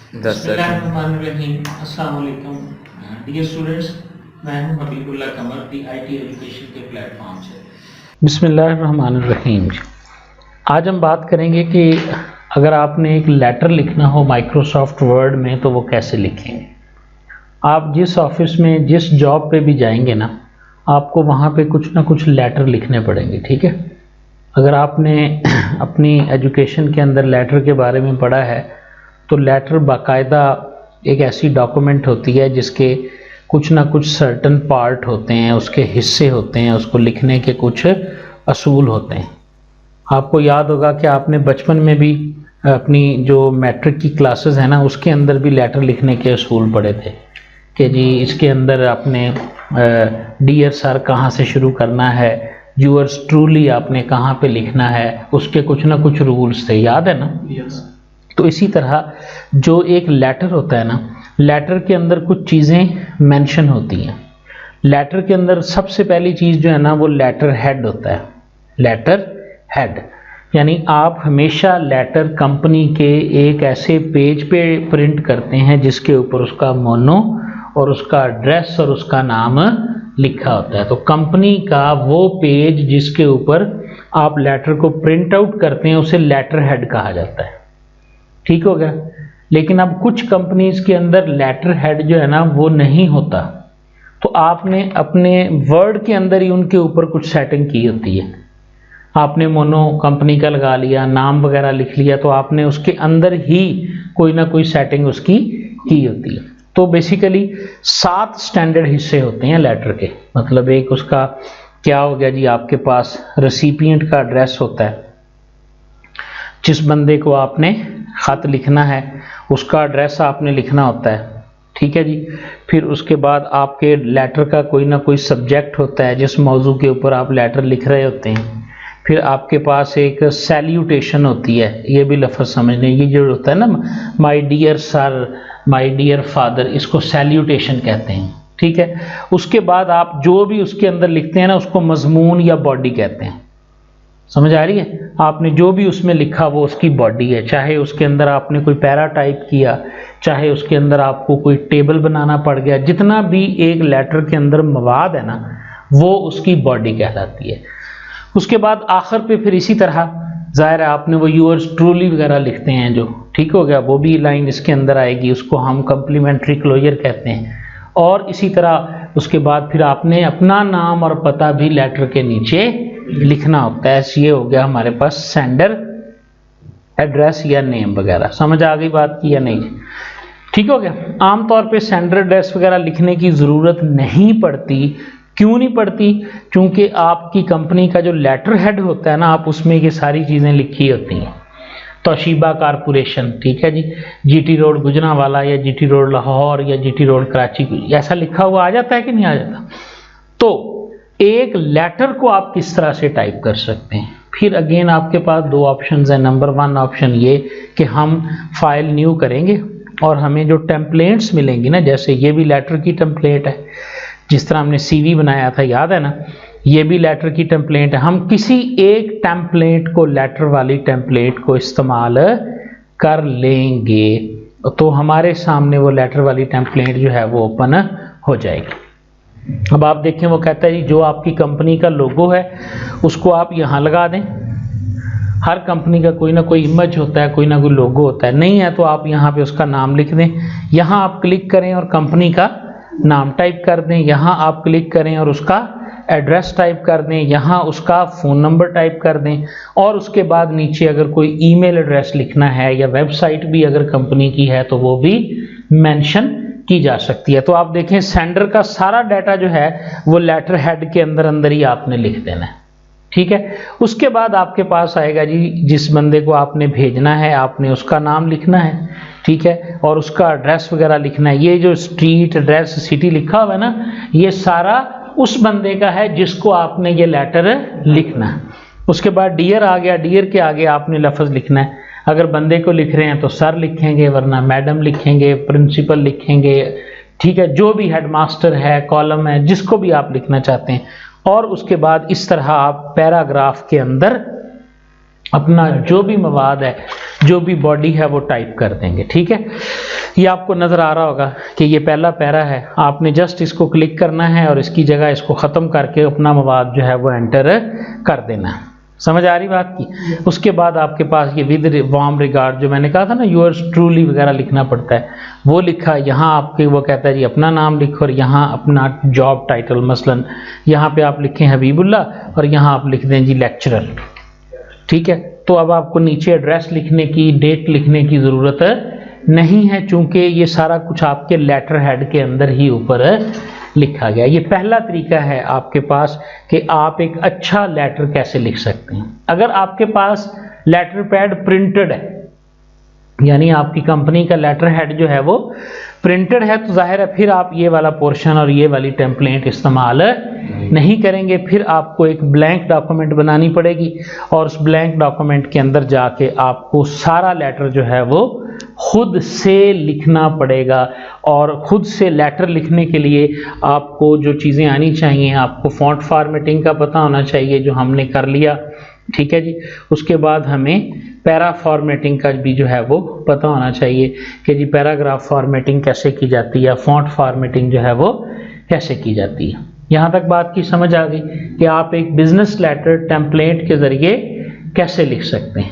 बिस्मिल्लाहिर्रहमानिर्रहीम। अस्सलाम वालेकुम डियर स्टूडेंट्स, मैं हूं हबीबुल्लाह कमर दी आईटी एजुकेशन के प्लेटफॉर्म से। बिस्मिल्लाहिर्रहमानिर्रहीम। आज हम बात करेंगे कि अगर आपने एक लेटर लिखना हो माइक्रोसॉफ्ट वर्ड में तो वो कैसे लिखेंगे। आप जिस ऑफिस में जिस जॉब पे भी जाएंगे ना, आपको वहाँ पे कुछ ना कुछ लेटर लिखने पड़ेंगे, ठीक है। अगर आपने अपनी एजुकेशन के अंदर लेटर के बारे में पढ़ा है तो लेटर बाकायदा एक ऐसी डॉक्यूमेंट होती है जिसके कुछ ना कुछ सर्टन पार्ट होते हैं, उसके हिस्से होते हैं, उसको लिखने के कुछ असूल होते हैं। आपको याद होगा कि आपने बचपन में भी अपनी जो मैट्रिक की क्लासेस है ना, उसके अंदर भी लेटर लिखने के असूल पढ़े थे कि जी इसके अंदर आपने डियर सर कहाँ से शुरू करना है, यूअर्स ट्रूली आपने कहाँ पे लिखना है, उसके कुछ ना कुछ रूल्स थे, याद है ना। yes. तो इसी तरह जो एक लेटर होता है ना, लेटर के अंदर कुछ चीज़ें मेंशन होती हैं। लेटर के अंदर सबसे पहली चीज़ जो है ना वो लेटर हेड होता है। लेटर हेड यानी आप हमेशा लेटर कंपनी के एक ऐसे पेज पे प्रिंट करते हैं जिसके ऊपर उसका मोनो और उसका एड्रेस और उसका नाम लिखा होता है। तो कंपनी का वो पेज जिसके ऊपर आप लेटर को प्रिंट आउट करते हैं उसे लेटर हेड कहा जाता है, ठीक हो गया। लेकिन अब कुछ कंपनीज के अंदर लेटर हेड जो है ना वो नहीं होता, तो आपने अपने वर्ड के अंदर ही उनके ऊपर कुछ सेटिंग की होती है। आपने मोनो कंपनी का लगा लिया, नाम वगैरह लिख लिया, तो आपने उसके अंदर ही कोई ना कोई सेटिंग उसकी की होती है। तो बेसिकली 7 स्टैंडर्ड हिस्से होते हैं लेटर के। मतलब एक उसका क्या हो गया जी, आपके पास रेसिपिएंट का एड्रेस होता है, जिस बंदे को आपने खत लिखना है उसका एड्रेस आपने लिखना होता है, ठीक है जी। फिर उसके बाद आपके लेटर का कोई ना कोई सब्जेक्ट होता है जिस मौजू के ऊपर आप लेटर लिख रहे होते हैं। फिर आपके पास एक सैल्यूटेशन होती है, ये भी लफ्ज़ समझने, ये जो होता है ना my dear sir, my dear father, इसको सैल्यूटेशन कहते हैं, ठीक है। उसके बाद आप जो भी उसके अंदर लिखते हैं ना उसको मजमून या बॉडी कहते हैं। समझ आ रही है। आपने जो भी उसमें लिखा वो उसकी बॉडी है, चाहे उसके अंदर आपने कोई पैरा टाइप किया, चाहे उसके अंदर आपको कोई टेबल बनाना पड़ गया, जितना भी एक लेटर के अंदर मवाद है ना वो उसकी बॉडी कहलाती है। उसके बाद आखिर पे फिर इसी तरह जाहिर है आपने वो यूअर्स ट्रूली वगैरह लिखते हैं जो, ठीक हो गया, वो भी लाइन इसके अंदर आएगी, उसको हम कम्प्लीमेंट्री क्लोजर कहते हैं। और इसी तरह उसके बाद फिर आपने अपना नाम और पता भी लेटर के नीचे लिखना होता है। ये हो गया हमारे पास सेंडर एड्रेस या नेम वगैरह। समझ आ गई बात की या नहीं, ठीक हो गया। आमतौर पे सेंडर एड्रेस वगैरह लिखने की ज़रूरत नहीं पड़ती। क्यों नहीं पड़ती? क्योंकि आपकी कंपनी का जो लेटर हेड होता है ना, आप उसमें ये सारी चीज़ें लिखी होती हैं। तोशिबा कारपोरेशन, ठीक है जी, जीटी रोड गुजरांवाला या जीटी रोड लाहौर या जीटी रोड कराची, ऐसा लिखा हुआ आ जाता है कि नहीं आ जाता। तो एक लेटर को आप किस तरह से टाइप कर सकते हैं। फिर अगेन आपके पास 2 ऑप्शंस हैं। नंबर 1 ऑप्शन ये कि हम फाइल न्यू करेंगे और हमें जो टेम्पलेट्स मिलेंगी ना, जैसे ये भी लेटर की टेम्पलेट है, जिस तरह हमने सीवी बनाया था याद है ना, ये भी लेटर की टेम्पलेट है। हम किसी एक टेम्पलेट को, लेटर वाली टेम्पलेट को इस्तेमाल कर लेंगे तो हमारे सामने वो लेटर वाली टेम्पलेट जो है वो ओपन हो जाएगी। अब आप देखें, वो कहता है जी जो आपकी कंपनी का लोगो है उसको आप यहाँ लगा दें। हर कंपनी का कोई ना कोई इमेज होता है, कोई ना कोई लोगो होता है। नहीं है तो आप यहाँ पे उसका नाम लिख दें, यहाँ आप क्लिक करें और कंपनी का नाम टाइप कर दें, यहाँ आप क्लिक करें और उसका एड्रेस टाइप कर दें, यहाँ उसका फ़ोन नंबर टाइप कर दें, और उसके बाद नीचे अगर कोई ईमेल एड्रेस लिखना है या वेबसाइट भी अगर कंपनी की है तो वो भी मेंशन की जा सकती है। तो आप देखें सेंडर का सारा डाटा जो है वो लेटर हेड के अंदर ही आपने लिख देना है, ठीक है। उसके बाद आपके पास आएगा जी जिस बंदे को आपने भेजना है, आपने उसका नाम लिखना है, ठीक है, और उसका एड्रेस वगैरह लिखना है। ये जो स्ट्रीट एड्रेस सिटी लिखा हुआ है ना, ये सारा उस बंदे का है जिसको आपने ये लेटर लिखना है। उसके बाद डियर आ गया, डियर के आगे आपने लफ्ज़ लिखना है। अगर बंदे को लिख रहे हैं तो सर लिखेंगे, वरना मैडम लिखेंगे, प्रिंसिपल लिखेंगे, ठीक है, जो भी हेडमास्टर है, कॉलम है, जिसको भी आप लिखना चाहते हैं। और उसके बाद इस तरह आप पैराग्राफ के अंदर अपना जो भी मवाद है, जो भी बॉडी है वो टाइप कर देंगे। ठीक है, ये आपको नज़र आ रहा होगा कि ये पहला पैरा है, आपने जस्ट इसको क्लिक करना है और इसकी जगह इसको ख़त्म करके अपना मवाद जो है वो एंटर कर देना है। समझ आ रही बात की? उसके बाद आपके पास ये विद वार्म रिगार्ड जो मैंने कहा था ना, योर्स ट्रूली वगैरह लिखना पड़ता है, वो लिखा। यहाँ आपके वो कहता है जी अपना नाम लिखो और यहाँ अपना जॉब टाइटल, मसलन यहाँ पे आप लिखें हबीबुल्ला और यहाँ आप लिख दें जी लेक्चरर। ठीक है, तो अब आपको नीचे एड्रेस लिखने की, डेट लिखने की ज़रूरत नहीं है, चूंकि ये सारा कुछ आपके लेटर हेड के अंदर ही ऊपर लिखा गया। ये पहला तरीका है आपके पास कि आप एक अच्छा लेटर कैसे लिख सकते हैं। अगर आपके पास लेटर पैड प्रिंटेड है, यानी आपकी कंपनी का लेटर हेड जो है वो प्रिंटेड है, तो जाहिर है फिर आप ये वाला पोर्शन और ये वाली टेम्पलेट इस्तेमाल नहीं करेंगे। फिर आपको एक ब्लैंक डॉक्यूमेंट बनानी पड़ेगी और उस ब्लैंक डॉक्यूमेंट के अंदर जाके आपको सारा लेटर जो है वो खुद से लिखना पड़ेगा। और खुद से लेटर लिखने के लिए आपको जो चीज़ें आनी चाहिए, आपको फॉन्ट फॉर्मेटिंग का पता होना चाहिए, जो हमने कर लिया। ठीक है जी, उसके बाद हमें पैरा फॉर्मेटिंग का भी जो है वो पता होना चाहिए कि जी पैराग्राफ फॉर्मेटिंग कैसे की जाती है, फॉन्ट फॉर्मेटिंग जो है वो कैसे की जाती है। यहाँ तक बात की समझ आ गई कि आप एक बिजनेस लेटर टेम्पलेट के ज़रिए कैसे लिख सकते हैं।